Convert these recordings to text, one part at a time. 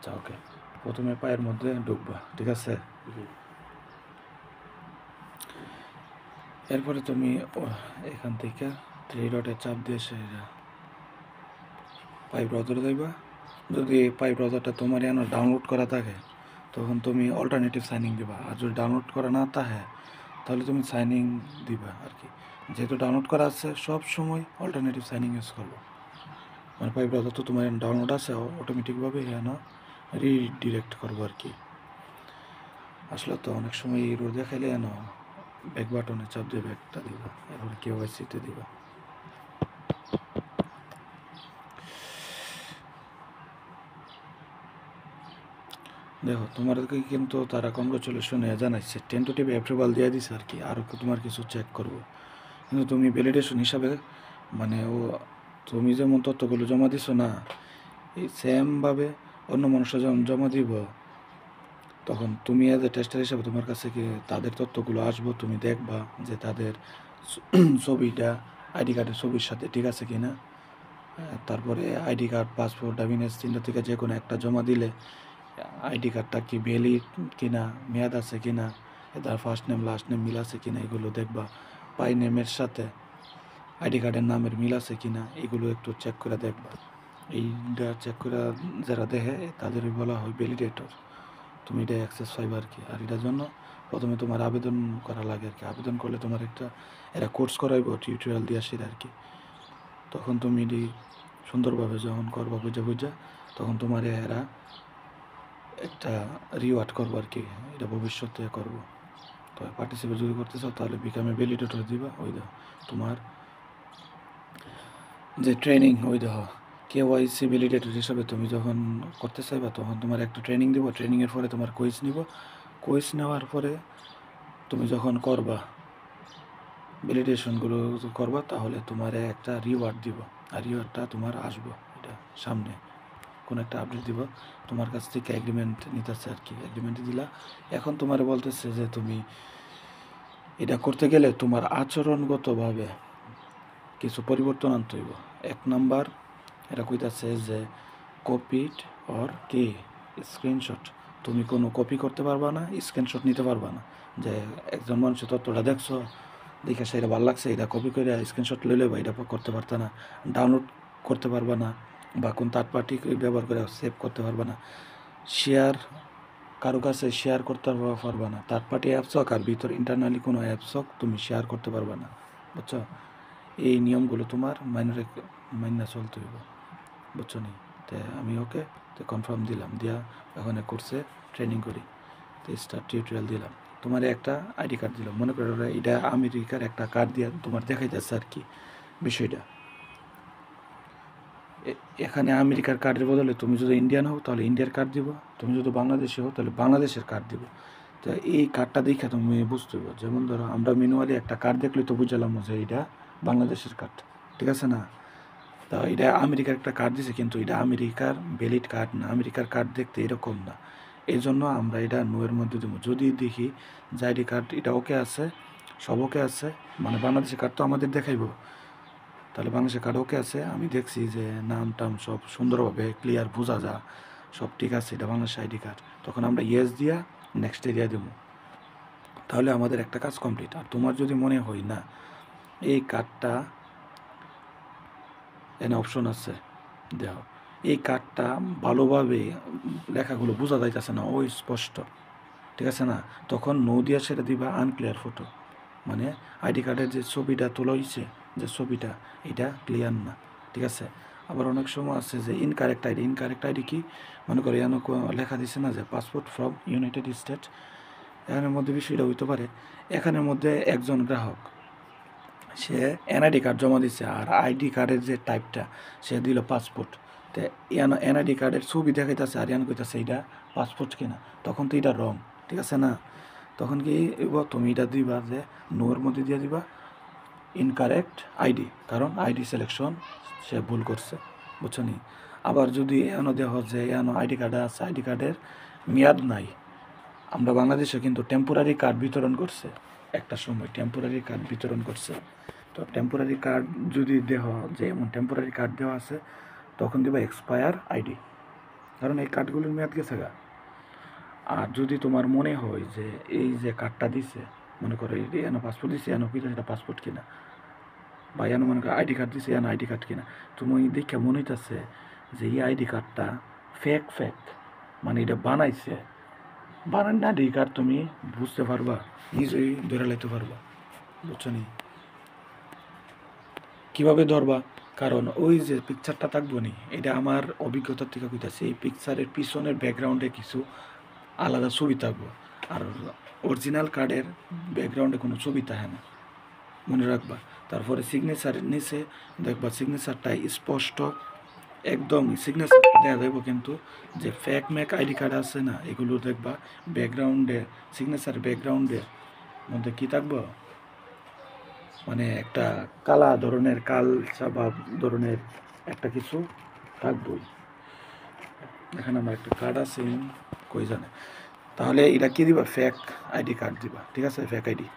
আচ্ছা ওকে, প্রথমে পায়ের মধ্যে ঢুকবা, ঠিক আছে? এরপরে তুমি এখান থেকে 3 ডটে চাপ দিয়ে সেটা পাই ব্রাউজারে যাইবা। যদি পাই ব্রাউজারটা তোমার এনে ডাউনলোড করা থাকে তখন তুমি অল্টারনেটিভ সাইনিং দিবা, আর যদি ডাউনলোড করা না থাকে তাহলে তুমি সাইনিং দিবা আর কি। যেহেতু ডাউনলোড করা আছে সব সময় অল্টারনেটিভ সাইনিং ইউজ করবো। মানে পাই ব্রাউজার তো তোমার ডাউনলোড আছে, অটোমেটিকভাবে এনে রিডিরেক্ট করবো আর কি। আসলে তো অনেক সময় এই রোদ দেখাইলে এনে ব্যাক বাটনে চাপ দিয়ে ব্যাকটা দিবা, এরপরে KYC-তে দিবা। দেখো তোমাদেরকে কিন্তু তারা কংগ্রেচুলেশন জানাইছে, টেন্টেটিভ অ্যাপ্রুভাল দিয়ে দিছে আর কি, আরও তোমার কিছু চেক করবো। কিন্তু তুমি ভ্যালিডেশন হিসাবে মানে তুমি যেমন তথ্যগুলো জমা দিছো না, এই সেমভাবে অন্য মানুষরা যখন জমা দিব তখন তুমি এজ এ টেস্টার হিসাবে তোমার কাছে কি তাদের তথ্যগুলো আসবো, তুমি দেখবা যে তাদের ছবিটা আইডি কার্ডের ছবির সাথে ঠিক আছে কি না। তারপরে আইডি কার্ড, পাসপোর্ট, ডাবিনেস তিনটা থেকে যে কোনো একটা জমা দিলে আইডি কার্ডটা কি ভ্যালিড কিনা, মেয়াদ আছে কিনা, তার ফার্স্ট নেম লাস্ট নেম মিল আছে কিনা এগুলো দেখবা। পাই নেমের সাথে আইডি কার্ডের নামের মিল আছে কিনা এগুলো একটু চেক করে দেখবা। এইটা চেক করে যারা দেখে তাদেরই বলা হয় ভ্যালিডেটর। তুমি এটা অ্যাক্সেস পাইবা আর কি। আর এটার জন্য প্রথমে তোমার আবেদন করা লাগে আর কি। আবেদন করলে তোমার একটা এরা কোর্স করাইব টিউটোরিয়াল দিয়ে আসে আর কি। তখন তুমি এটি সুন্দরভাবে যখন করবা বুঝা বুঝা তখন তোমার এরা একটা রিওয়ার্ড করবো আর কি, এটা ভবিষ্যতে করবো। তো পার্টিসিপেট যদি করতে চাও তাহলে বিকামে ভ্যালিডেটর দিবা। ওই দেখো তোমার যে ট্রেনিং, ওই দেখো KYC ভ্যালিডেটর হিসাবে তুমি যখন করতে চাইবা তখন তোমার একটা ট্রেনিং দিব। ট্রেনিংয়ের পরে তোমার কুইজ নিব। কুইজ নেওয়ার পরে তুমি যখন করবা ভ্যালিডেশনগুলো করবা তাহলে তোমার একটা রিওয়ার্ড দিব। আর রিওয়ার্ডটা তোমার আসবো এটা সামনে কোনো একটা আপডেট দিব। তোমার কাছ থেকে এগ্রিমেন্ট নিতেছে আর কি, এগ্রিমেন্ট দিলা। এখন তোমার বলতেছে যে তুমি এটা করতে গেলে তোমার আচরণগতভাবে কিছু পরিবর্তন আনতে হইব। 1 নাম্বার এটা কইতাছে যে কপিড অর কি স্ক্রিনশট, তুমি কোনো কপি করতে পারবা না, স্ক্রিনশট নিতে পারবা না। যে একজন মানুষের তথ্যটা দেখছো, দেখে সেটা ভালো লাগছে, এটা কপি করে স্ক্রিনশট লইলে বা এটা করতে পারতা না। ডাউনলোড করতে পারবা না, বা কোন থার্ড পার্টি ব্যবহার করে সেভ করতে পারবা না। শেয়ার কারো কাছে শেয়ার করতে পারবা না। থার্ড পার্টি অ্যাপস হোক আর ভিতর ইন্টারনালি কোনো অ্যাপস হোক তুমি শেয়ার করতে পারবা না, বুঝছো? এই নিয়মগুলো তোমার মাইনা চলতে হইব, বুঝছো নি? তো আমি ওকে তো কনফার্ম দিলাম, দিয়া এখন কোর্সে ট্রেনিং করি। তো স্টার্ট টিউটোরিয়াল দিলাম, তোমার একটা আইডি কার্ড দিলাম। মনে করো এটা আমেরিকার একটা কার্ড দিয়া তোমার দেখাইতেছে আর কি বিষয়টা। এখানে আমেরিকার কার্ডের বদলে তুমি যদি ইন্ডিয়ান হও তাহলে ইন্ডিয়ার কার্ড দিব, তুমি যদি বাংলাদেশি হও তাহলে বাংলাদেশের কার্ড দিব। তো এই কার্ডটা দেখে তুমি বুঝতে হবে। যেমন ধরো আমরা ম্যানুয়ালি একটা কার্ড দেখলে তো বুঝলাম যে এটা বাংলাদেশের কার্ড, ঠিক আছে না? তা এটা আমেরিকার একটা কার্ড দিছে, কিন্তু এটা আমেরিকার ভ্যালিড কার্ড না, আমেরিকার কার্ড দেখতে এরকম না। এই জন্য আমরা এটা নোয়ের মধ্যে দেবো। যদি দেখি যে আইডি কার্ড এটা ওকে আছে, সব ওকে আছে, মানে বাংলাদেশের কার্ড তো আমাদের দেখাইব, তাহলে বাংলাদেশের কার্ড ওকে আছে, আমি দেখছি যে নাম টাম সব সুন্দরভাবে ক্লিয়ার বোঝা যা, সব ঠিক আছে, এটা বাংলাদেশের আইডি কার্ড, তখন আমরা ইয়েস দিয়া নেক্সট এরিয়া দেবো। তাহলে আমাদের একটা কাজ কমপ্লিট। আর তোমার যদি মনে হয় না এই কার্ডটা এখানে অপশন আছে, দেখো এই কার্ডটা ভালোভাবে লেখাগুলো বোঝা যাইতেছে না, ওই স্পষ্ট, ঠিক আছে না, তখন নো দিয়া সেটা দিবা আনক্লিয়ার ফটো। মানে আইডি কার্ডের যে ছবিটা তোলা হয়েছে, যে ছবিটা, এটা ক্লিয়ার না, ঠিক আছে। আবার অনেক সময় আছে যে ইনকারেক্ট আইডি। ইনকারেক্ট আইডি কি, মনে করি এখানে লেখা দিছে না যে পাসপোর্ট ফ্রম ইউনাইটেড স্টেট, এখানের মধ্যে বিষয়টা হইতে পারে এখানের মধ্যে একজন গ্রাহক সে এনআইডি কার্ড জমা দিচ্ছে, আর আইডি কার্ডের যে টাইপটা সে দিল পাসপোর্ট। তো এনআইডি কার্ডের ছবি দেখাইতেছে আর ইয়ান কইতাছে এইটা পাসপোর্ট কিনা, তখন তো এটা রং, ঠিক আছে না? তখন কি তুমি এটা দিবা যে নোর মধ্যে দিয়ে দিবা ইনকারেক্ট আইডি, কারণ আইডি সিলেকশন সে ভুল করছে, বুঝছো নি? আবার যদি এনো দেওয়া যে এনো আইডি কার্ড আছে, আইডি কার্ডের মেয়াদ নাই, আমরা বাংলাদেশে কিন্তু টেম্পোরারি কার্ড বিতরণ করছে, একটা সময় টেম্পোরারি কার্ড বিতরণ করছে। তো টেম্পোরারি কার্ড যদি দেওয়া যে এমন টেম্পোরারি কার্ড দেওয়া আছে তখন দেবা এক্সপায়ার আইডি, কারণ এই কার্ডগুলোর মেয়াদ গেছে গা। আর যদি তোমার মনে হয় যে এই যে কার্ডটা দিছে, মনে করো এনো পাসপোর্ট দিছে, এনো কিনা সেটা পাসপোর্ট কিনা, বা এনো মনে করো আইডি কার্ড দিছে, এনো আইডি কার্ড কিনা, তুমি দেখে মনে হইতেছে যে এই আইডি কার্ডটা ফেক ফেক, মানে এটা বানাইছে, বানান না আইডি কার্ড, তুমি বুঝতে পারবা, নিজেই ধরে লাইতে পারবা। বুঝছো নি? কীভাবে ধরবা? কারণ ওই যে পিকচারটা থাকবো নি, এটা আমার অভিজ্ঞতার থেকে কইতাছে, এই পিকচারের পিছনের ব্যাকগ্রাউন্ডে কিছু আলাদা ছবি থাকবো, আর অরিজিনাল কার্ডের ব্যাকগ্রাউন্ডে কোনো ছবি থাকে না, মনে রাখবা। তারপরে সিগনেচারের নিচে দেখবা সিগনেচারটা স্পষ্ট, একদম সিগনেচার দেওয়া যাবো, কিন্তু যে ফেক ম্যাক আইডি কার্ড আছে না, এগুলো দেখবা ব্যাকগ্রাউন্ডে, সিগনেচার ব্যাকগ্রাউন্ডের মধ্যে কী থাকবো, মানে একটা কালা ধরনের কালচা বা ধরনের একটা কিছু থাকবই। এখানে আমার একটা কার্ড আছে, কই জানে। তাহলে এটা কি দিবা? ফেক আইডি কার্ড দিবা, ঠিক আছে, ফেক আইডি।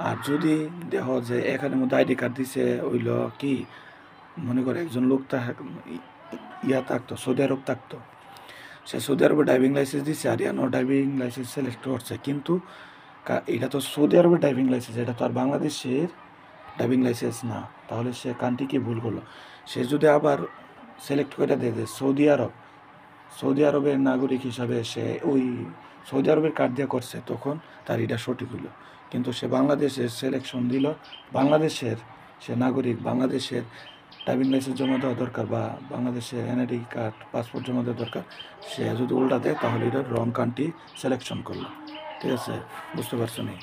আর যদি দেখো যে এখানের মধ্যে আইডি কার্ড দিছে ওইল কি, মনে করে একজন লোক ইয়া থাকতো, সৌদি আরব থাকতো, সে সৌদি আরবে ড্রাইভিং লাইসেন্স দিচ্ছে, আর ইয়ানো ড্রাইভিং লাইসেন্স সিলেক্ট করছে, কিন্তু এটা তো সৌদি আরবের ড্রাইভিং লাইসেন্স, এটা তো আর বাংলাদেশের ড্রাইভিং লাইসেন্স না। তাহলে সে কান্ট্রি কি ভুল করলো? সে যদি আবার সিলেক্ট করে দেয় যে সৌদি আরবের নাগরিক হিসাবে সে ওই সৌদি আরবের কার্ড দিয়ে করছে, তখন তার এটা সঠিক হইল। কিন্তু সে বাংলাদেশের সিলেকশন দিল, বাংলাদেশের সে নাগরিক, বাংলাদেশের ড্রাইভিং লাইসেন্স জমা দেওয়া দরকার, বা বাংলাদেশের এনআইডি কার্ড পাসপোর্ট জমা দেওয়া দরকার, সে যদি উল্টা দেয় তাহলে এটা রং কান্ট্রি সিলেকশন করলো, ঠিক আছে? বুঝতে পারছো নি?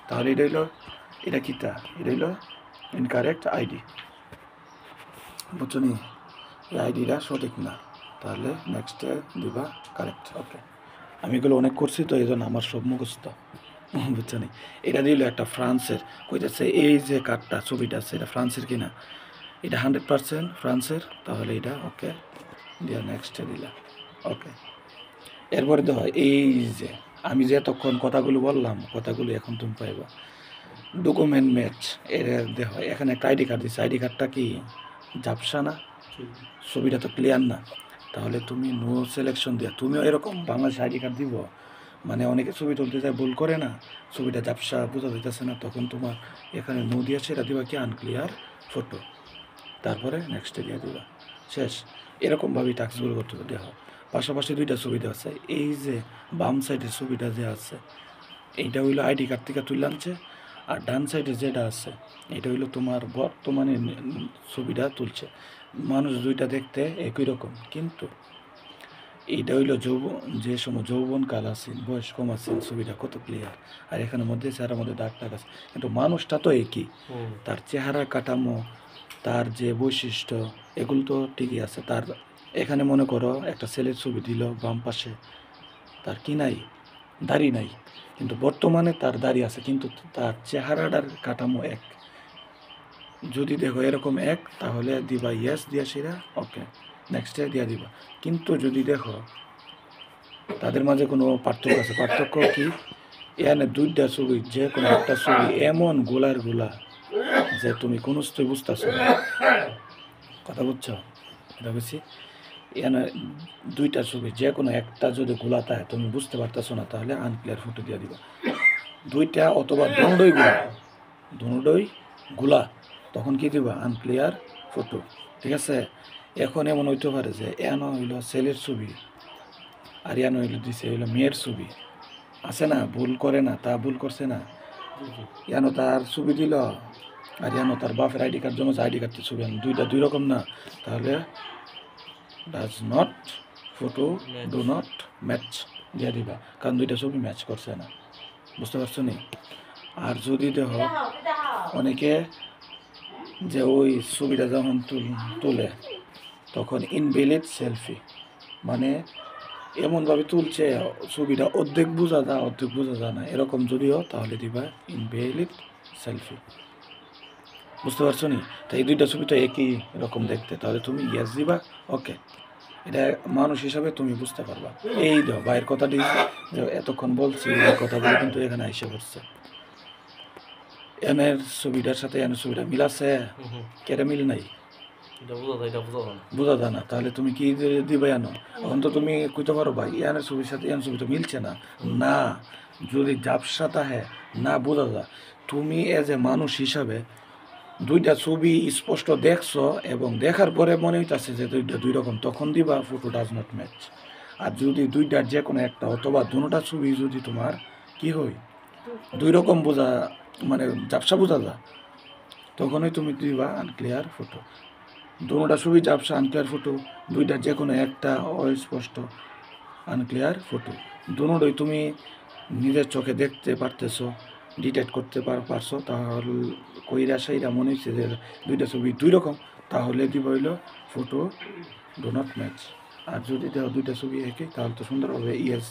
তাহলে এটা হইলো, এটা কিটা, এটা হইলো ইনকারেক্ট আইডি। বুঝছো নি? এই আইডিটা সঠিক না, তাহলে নেক্সটে দিবা কারেক্ট। ওকে, আমি এগুলো অনেক করছি তো এই জন্য আমার সব মুখস্থ। বুঝছো নি? এটা দিল একটা ফ্রান্সের, কইতেছে এই যে কার্ডটা ছবিটা আছে এটা ফ্রান্সের কিনা, এটা 100% ফ্রান্সের, তাহলে এটা ওকে দিয়া নেক্সটে দিলা। ওকে, এরপরে দেখো এই যে আমি যে এতক্ষণ কথাগুলো বললাম, কথাগুলো এখন তুমি পাইবা। ডকুমেন্ট ম্যাচ, এর দেখো এখানে একটা আইডি কার্ড দিচ্ছে, আইডি কার্ডটা কি ঝাপসা না, ছবিটা তো ক্লিয়ার না, তাহলে তুমি নো সিলেকশন দিয়া, তুমিও এরকম বাংলাদেশ আইডি কার্ড দিব, মানে অনেকে ছবি তুলতে যায় ভুল করে না, ছবিটা ঝাপসা বোঝা যাইতেছে না, তখন তোমার এখানে নো দিয়া সেটা দিবা কি আনক্লিয়ার ফটো, তারপরে নেক্সটে দিয়ে দিবা, শেষ। এরকমভাবেই টাস্কগুলো করতে হবে। দেখো পাশাপাশি দুইটা ছবি দেওয়া আছে, এই যে বাম সাইডের ছবিটা যে আছে এইটা হইলো আইডি কার্ড থেকে তুলে আনছে, আর ডান সাইডে যেটা আছে এটা হইলো তোমার বর্তমানে ছবিটা তুলছে। মানুষ দুইটা দেখতে একই রকম, কিন্তু এইটা হইলো যে সময় যৌবনকাল আছে, বয়স কম আছে, ছবিটা কত ক্লিয়ার, আর এখানে মধ্যে চেহারার মধ্যে দাগ টাগ আছে, কিন্তু মানুষটা তো একই, তার চেহারা কাঠামো, তার যে বৈশিষ্ট্য এগুলো তো ঠিকই আছে। তার এখানে মনে করো একটা ছেলের ছবি দিল বাম পাশে, তার কি নাই, দাড়ি নাই, কিন্তু বর্তমানে তার দাড়ি আছে, কিন্তু তার চেহারাটার কাঠামো এক। যদি দেখো এরকম এক, তাহলে দিবা ইয়েস দিয়া সেরা ওকে, নেক্সট দিয়া দিবা। কিন্তু যদি দেখো তাদের মাঝে কোনো পার্থক্য আছে, পার্থক্য কি, এখানে দুইটা ছবি যে কোনো একটা ছবি এমন গোলার গোলা যে তুমি কোনো বুঝতেছো না, কথা বুঝছো? এটা বুঝছি, এখানে দুইটা ছবি যে কোনো একটা যদি গোলা থাকে তুমি বুঝতে পারতেছো না, তাহলে আনক্লিয়ার ফটো দিয়ে দিবা। দুইটা অথবা দুটোই গোলা, তখন কি দিবা আনক্লিয়ার ফটো, ঠিক আছে? এখন এমন হইতে পারে যে এনো হইলো ছেলের ছবি, আর এনো হইলো দিছে হইলো মেয়ের ছবি, আছে না, ভুল করে না, তা ভুল করছে না, এনো তার ছবি দিল, আর এনো তার বাপের আইডি কার্ড জমা আইডি কার্ডের ছবি, দুইটা দুই রকম না, তাহলে does not photo do not match দিয়ে দিবা, কারণ দুইটা ছবি ম্যাচ করছে না। বুঝতে পারছো নি? আর যদি দেখো অনেকে যে ওই ছবিটা যখন তুলে তখন ইনভ্যালিড সেলফি, মানে এমনভাবে তুলছে ছবিটা অর্ধেক বোঝা যায় না, এরকম যদিও, তাহলে দিবা ইনভ্যালিড সেলফি। বুঝতে পারছো নি? তাই এই দুইটা ছবি তো একই রকম দেখতে, তাহলে তুমি ইয়েস দিবা ওকে, এটা মানুষ হিসাবে তুমি বুঝতে পারবা। এই দাও ভাইয়ের কথাটি যে এতক্ষণ বলছি, এই কথাগুলো কিন্তু এখানে এসে পড়ছে। এনের ছবিটার সাথে এনের ছবিটা মিল আছে, কেটে মিল নাই, বোঝা যায় না, তাহলে তুমি কি দিবে জানো? এখন তো তুমি কইতে পারো ভাই ইয়ানের ছবির সাথে ইয়ানের ছবি তো মিলছে না। না, যদি ঝাপসা থাকে না বোঝা যায়। তুমি এজ এ মানুষ হিসাবে দুইটা ছবি স্পষ্ট দেখছো এবং দেখার পরে মনে হইতাছে যে দুইটা দুই রকম, তখন দিবা ফটো ডাজ নট ম্যাচ। আর যদি দুইটার যে কোনো একটা অথবা দুটা ছবি যদি তোমার কি হয় দুই রকম বোঝা, মানে ঝাপসা বোঝা যায়, তখনই তুমি দিবা আনক্লিয়ার ফটো। দুটা ছবি ঝাপসা আনক্লিয়ার ফটো, দুইটার যে কোনো একটা অস্পষ্ট আনক্লিয়ার ফটো। দুটোই তুমি নিজের চোখে দেখতে পারতেছো, ডিটেক্ট করতে পারছো, তাহলে কইরা সেইরা মনে হচ্ছে যে দুইটা ছবি দুই রকম, তাহলে দিব হইল ফটো ডো নট ম্যাচ। আর যদি দেখো দুইটা ছবি একই, তাহলে তো সুন্দরভাবে ইয়েস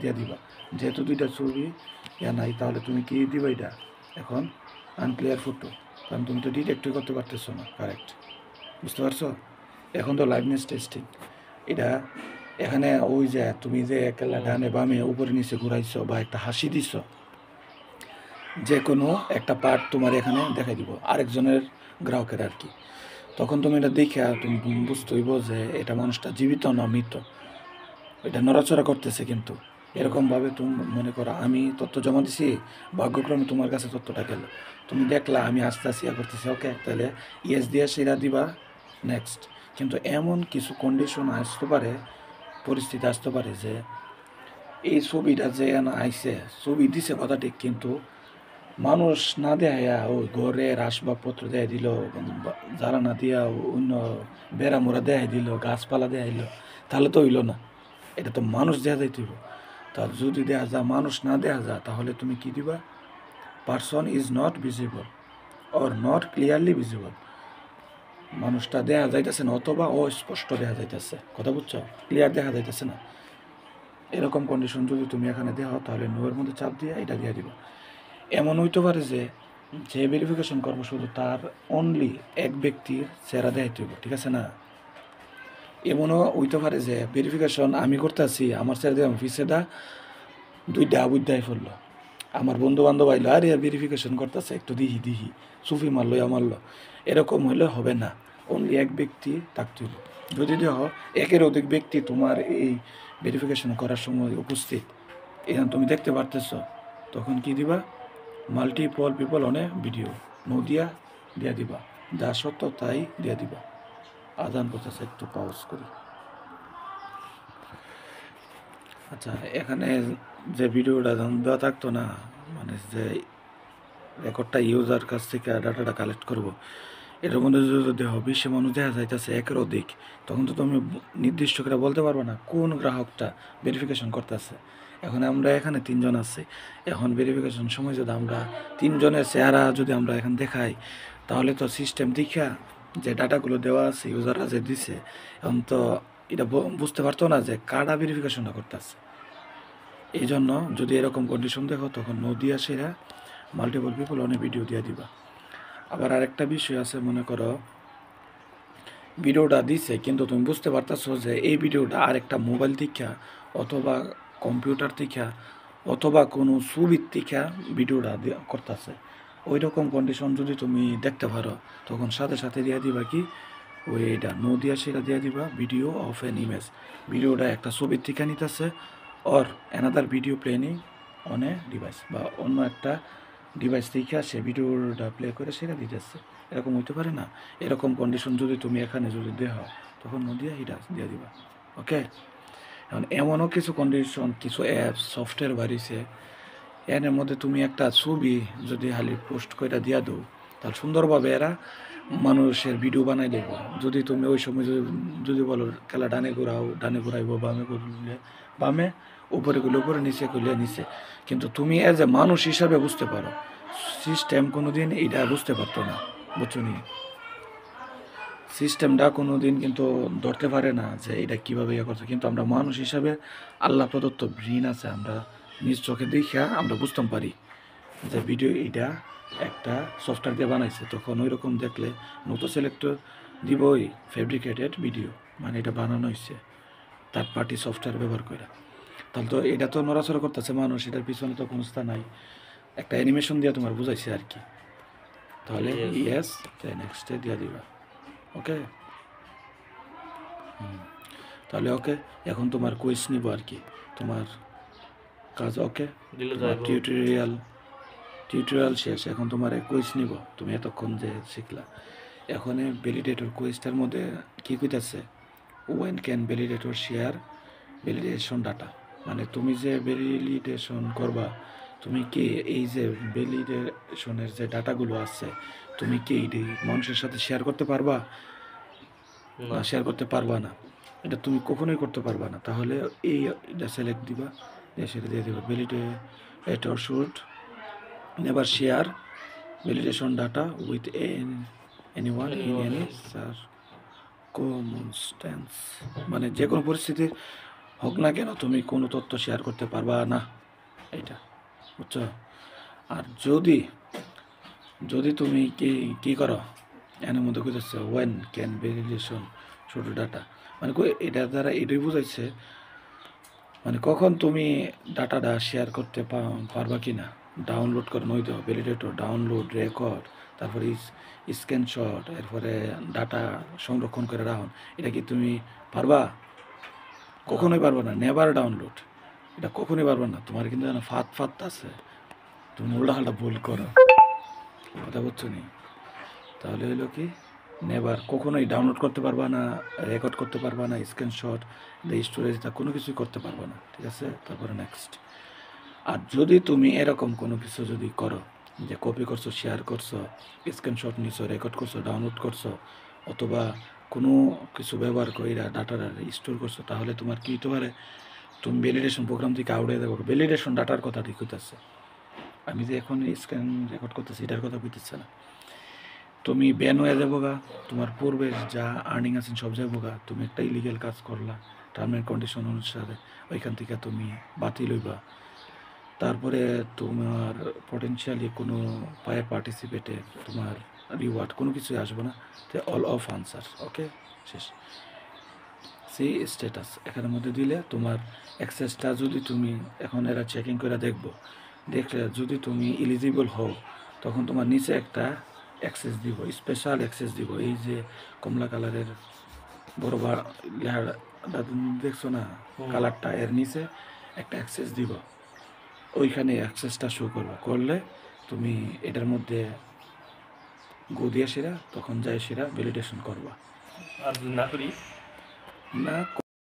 দিয়া দিবা। যেহেতু দুইটা ছবি ইয়া নাই, তাহলে তুমি কি দিবা এটা এখন আনক্লিয়ার ফটো, কারণ তুমি তো ডিটেক্টই করতে পারতেছো না। কারেক্ট, বুঝতে পারছো? এখন তো লাইভনেস টেস্টিং এটা। এখানে ওই যে তুমি যে একেলা ডানে বামে উপরে নিচে ঘুরাইছো বা একটা হাসি দিছ, যে কোনো একটা পার্ট তোমার এখানে দেখাই দিব আরেকজনের গ্রাহকের আর কি। তখন তুমি এটা দেখে তুমি বুঝতে হইব যে এটা মানুষটা জীবিত না মৃত, এটা নড়াচড়া করতেছে। কিন্তু এরকমভাবে তুমি মনে করো আমি তথ্য জমা দিছি, ভাগ্যক্রমে তোমার কাছে তথ্যটা গেল, তুমি দেখলা আমি আস্তে আস্তে ইয়া করতেছি, ওকে, তাহলে ইয়েস দিয়ে সেটা দিবা নেক্সট। কিন্তু এমন কিছু কন্ডিশন আসতে পারে, পরিস্থিতি আসতে পারে যে এই ছবিটা যে আইসে, ছবি দিছে কথা ঠিক, কিন্তু মানুষ না দেয়া ওই ঘরের আসবাবপত্র দেয় দিল, যারা না দিয়া অন্য বেড়ামোড়া দেয় দিল, গাছপালা দেয়া দিল, তাহলে তো হইল না। এটা তো মানুষ দেয়া যাইতে হইব। তার যদি দেয়া যা মানুষ না দেয়া যা, তাহলে তুমি কি দিবা? Person is not visible or not clearly visible. মানুষটা দেখা যাইতেছে না অথবা অস্পষ্ট দেখা যাইতেছে, কথা বুঝছো? ক্লিয়ার দেখা যাইতেছে না। এরকম কন্ডিশন যদি তুমি এখানে দেওয়া, তাহলে নোয়ের মধ্যে চাপ দিয়ে এটা দিয়ে দিবা। এমন হইতে পারে যে যে ভেরিফিকেশন করবো শুধু তার অনলি এক ব্যক্তির চেহারা দেখাইতে হইব, ঠিক আছে না? এমনও হইতে পারে যে ভেরিফিকেশন আমি করতেছি, আমার চেহারা দিয়ে ফিসেটা দুইটা আবুদ্দায় পড়লো, আমার বন্ধু বান্ধব আইলো, আরে ভেরিফিকেশন করতেছে একটু দিহি সুফি মারলো মারলো, এরকম হইলে হবে না। অনলি এক ব্যক্তি থাকতে হইব। যদি দেখো একের অধিক ব্যক্তি তোমার এই ভেরিফিকেশন করার সময় উপস্থিত, এখন তুমি দেখতে পারতেছ, তখন কি দিবা? মাল্টিপল পিপল অনে ভিডিও নো দিয়া দিবা, যা সত্য তাই দিয়া দিবা। আদান করতেছে, একটু পাউজ করি। আচ্ছা, এখানে যে ভিডিওটা দেওয়া থাকতো না, মানে যে রেকর্ডটা ইউজার কাছ থেকে ডাটাটা কালেক্ট করবো, এটার মধ্যে যদি দেহ বিশ্বে মানুষ দেখা যাইতেছে একের অধিক, তখন তো তুমি নির্দিষ্ট করে বলতে পারবে না কোন গ্রাহকটা ভেরিফিকেশন করতেছে। এখন আমরা এখানে 3 জন আছি, এখন ভেরিফিকেশন সময় যদি আমরা 3 জনের চেহারা যদি আমরা এখন দেখাই, তাহলে তো সিস্টেম দেখা যে ডাটাগুলো দেওয়া আছে ইউজাররা যে দিছে, এখন তো এটা বুঝতে পারতো না যে কারা ভেরিফিকেশনটা করতেছে। এই জন্য যদি এরকম কন্ডিশন দেখো, তখন নদিয়া সেরা মাল্টিপল পিপল অনেক ভিডিও দিয়ে দিবা। আবার আরেকটা বিষয় আছে, মনে করো ভিডিওটা দিছে কিন্তু তুমি বুঝতে পারতেছো যে এই ভিডিওটা আরেকটা মোবাইল থেকে অথবা কম্পিউটার থেকে অথবা কোনো ছবির থেকে ভিডিওটা করতেছে, ওই রকম কন্ডিশন যদি তুমি দেখতে পারো, তখন সাথে সাথে দিয়ে দিবা কি ওই এটা নো দিয়া সেটা দিয়ে দিবা ভিডিও অফ এন ইমেজ। ভিডিওটা একটা ছবির থেকে নিতেছে or another video planning on a device, বা অন্য একটা ডিভাইস থেকে সে ভিডিওটা প্লে করে সেটা দিতেছে, এরকম হইতে পারে না? এরকম কন্ডিশন যদি তুমি এখানে যদি দেহ, তখন নদিয়া হিটা দিয়ে দিবা। ওকে, এখন এমনও কিছু কন্ডিশন, কিছু অ্যাপস সফটওয়্যার বাড়িছে, এর মধ্যে তুমি একটা ছবি যদি খালি পোস্ট করে দিয়া দাও, তাহলে সুন্দরভাবে এরা মানুষের ভিডিও বানাই দেবো। যদি তুমি ওই সময় যদি বলো খেলা ডানে ঘুরাইবো, বামে করলে বামে, উপরে করলে উপরে, নিচে করলে নিচে, কিন্তু তুমি এজ এ মানুষ হিসাবে বুঝতে পারো, সিস্টেম কোনো দিন এটা বুঝতে পারতো না, বুঝছো নি? সিস্টেমটা কোনো দিন কিন্তু ধরতে পারে না যে এটা কীভাবে ইয়ে করছে, কিন্তু আমরা মানুষ হিসাবে আল্লাহ প্রদত্ত ব্রেন আছে, আমরা নিজ চোখে দেখা আমরা বুঝতাম পারি যে ভিডিও এটা একটা সফটওয়্যার দিয়ে বানাইছে। তখন ওই রকম দেখলে নতো সিলেক্টর দিবই ফেব্রিকেটেড ভিডিও, মানে এটা বানানো হয়েছে থার্ড পার্টি সফটওয়্যার ব্যবহার করে। তাহলে তো এটা তো নড়াচড়া করতেছে মানুষ, এটার পিছনে তো কোনো স্থান নাই, একটা অ্যানিমেশন দিয়ে তোমার বুঝাইছে আর কি। তাহলে ইয়েস, নেক্সটে দিয়ে দিবা। ওকে। তাহলে ওকে, এখন তোমার কুইজ নিব আর কি, তোমার কাজ ওকে, দিলে তোমার যাইব। টিউটোরিয়াল শেষ, এখন তোমার কুইজ নিব, তুমি এতক্ষণ যে শিখলা। এখন ভ্যালিডেটর কুইজটার মধ্যে কি কইতাছে, when can validator share validation data, মানে তুমি যে ভ্যালিডেশন করবা, তুমি কি এই যে ভ্যালিডেশনের যে ডাটাগুলো আছে, তুমি কি এটি মানুষের সাথে শেয়ার করতে পারবা? না। না, শেয়ার করতে পারবা না, এটা তুমি কখনোই করতে পারবা না। তাহলে এই এটা সিলেক্ট দিবা, দিয়ে সেটা দিয়ে দিবা, validator should never share validation data with anyone in any circumstance, মানে যে কোনো পরিস্থিতি হোক না কেন তুমি কোনো তথ্য শেয়ার করতে পারবা না, এইটা বুঝছো? আর যদি যদি তুমি কি কি করো, এর মধ্যে কইতেছে when can validation should data, মানে এটার দ্বারা এটাই বুঝাইছে মানে কখন তুমি ডাটাটা শেয়ার করতে পারবা কি না, ডাউনলোড করে নই তো ভ্যালিডেটর ডাউনলোড রেকর্ড, তারপরে স্ক্রিনশট, এরপরে ডাটা সংরক্ষণ করে রাখুন, এটা কি তুমি পারবা? কখনোই পারবা না, নেভার ডাউনলোড, এটা কখনোই পারবা না। তোমার কিন্তু ফাত আছে, তুমি উল্টাপাল্টা ভুল করো, কথা বুঝছো নি? তাহলে হইলো কি, নেভার, কখনোই ডাউনলোড করতে পারবা না, রেকর্ড করতে পারবা না, স্ক্রিনশট, স্টোরেজ তা কোনো কিছুই করতে পারবা না, ঠিক আছে? তারপরে নেক্সট, আর যদি তুমি এরকম কোনো কিছু যদি করো, যে কপি করছো, শেয়ার করছো, স্ক্রিনশট নিছো, রেকর্ড করছো, ডাউনলোড করছো, অথবা কোনো কিছু ব্যবহার করে ডাটাটা স্টোর করছো, তাহলে তোমার কি হতে পারে, তুমি ভ্যালিডেশন প্রোগ্রাম থেকে আউট হয়ে যাবো। ভ্যালিডেশন ডাটার কথা ঠিক হইতেছে, আমি যে এখন স্ক্রিন রেকর্ড করতেছি এটার কথা বুঝতেছে না, তুমি ব্যান হয়ে যাবো গা, তোমার পূর্বের যা আর্নিং আছেন সব যাবো গা, তুমি একটা ইলিগেল কাজ করলা, টার্ম অ্যান্ড কন্ডিশন অনুসারে ওইখান থেকে তুমি বাতিল হইবা। তারপরে তোমার পটেনশিয়ালি কোনো পায়ে পার্টিসিপেটে তোমার রিওয়ার্ড কোনো কিছুই আসবে না, তো অল অফ আনসার, ওকে, শেষ। সেই স্ট্যাটাস এখানের মধ্যে দিলে তোমার অ্যাক্সেসটা, যদি তুমি এখন এরা চেকিং করে দেখবো, দেখলে যদি তুমি এলিজিবল হও, তখন তোমার নিচে একটা অ্যাক্সেস দিব, স্পেশাল অ্যাক্সেস দিব, এই যে কমলা কালারের বড় লেখাটা দেখছো না, কালারটা, এর নিচে একটা অ্যাক্সেস দিব, ওইখানে অ্যাক্সেসটা শো করবে, করলে তুমি এটার মধ্যে গো দিয়ে সেরা, তখন যাই সেরা ভ্যালিডেশন করবা। আর যদি না করি? না